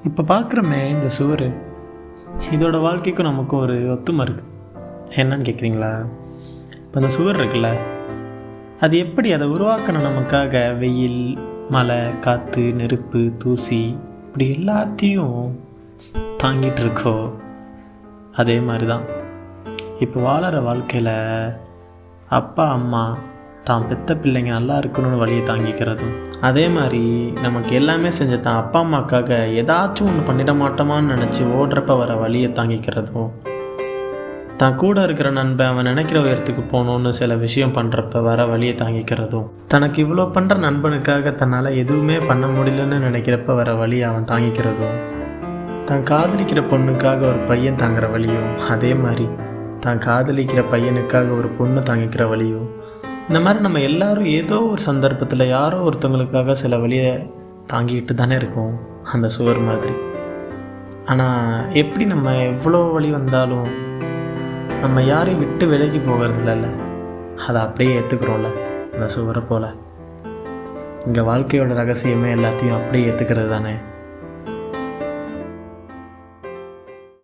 இப்போ பார்க்குறோமே இந்த சுவர், இதோட வாழ்க்கைக்கும் நமக்கும் ஒரு ஒத்துமை இருக்குது. என்னன்னு கேட்குறீங்களா? இப்போ அந்த சுவர் இருக்குல்ல, அது எப்படி அதை உருவாக்கணும் நமக்காக வெயில், மழை, காற்று, நெருப்பு, தூசி இப்படி எல்லாத்தையும் தாங்கிட்டு இருக்கோ, அதே மாதிரி தான் இப்போ வாழற வாழ்க்கையில் அப்பா அம்மா தான் பெத்த பிள்ளைங்க நல்லா இருக்கணும்னு வழியை தாங்கிக்கிறதும், அதே மாதிரி நமக்கு எல்லாமே செஞ்ச தான் அப்பா அம்மாக்காக ஏதாச்சும் ஒன்று பண்ணிட மாட்டோமான்னு நினச்சி ஓடுறப்ப வர வழியை தாங்கிக்கிறதும், தான் கூட இருக்கிற நண்பன் அவன் நினைக்கிற உயரத்துக்கு போகணுன்னு சில விஷயம் பண்ணுறப்ப வர வழியை தாங்கிக்கிறதும், தனக்கு இவ்வளோ பண்ணுற நண்பனுக்காக தன்னால் எதுவுமே பண்ண முடியலன்னு நினைக்கிறப்ப வர வழியை அவன் தாங்கிக்கிறதும், தான் காதலிக்கிற பொண்ணுக்காக ஒரு பையன் தாங்குற வழியும், அதே மாதிரி தான் காதலிக்கிற பையனுக்காக ஒரு பொண்ணு தாங்கிக்கிற வழியும், இந்த மாதிரி நம்ம எல்லோரும் ஏதோ ஒரு சந்தர்ப்பத்தில் யாரோ ஒருத்தவங்களுக்காக சில வழியை தாங்கிக்கிட்டு தானே இருக்கோம் அந்த சுவர் மாதிரி. ஆனால் எப்படி நம்ம எவ்வளோ வழி வந்தாலும் நம்ம யாரையும் விட்டு விலகி போகிறது இல்லைல்ல, அதை அப்படியே ஏற்றுக்கிறோம்ல அந்த சுவரை போல். இங்கே வாழ்க்கையோட ரகசியமே எல்லாத்தையும் அப்படியே ஏற்றுக்கிறது தானே.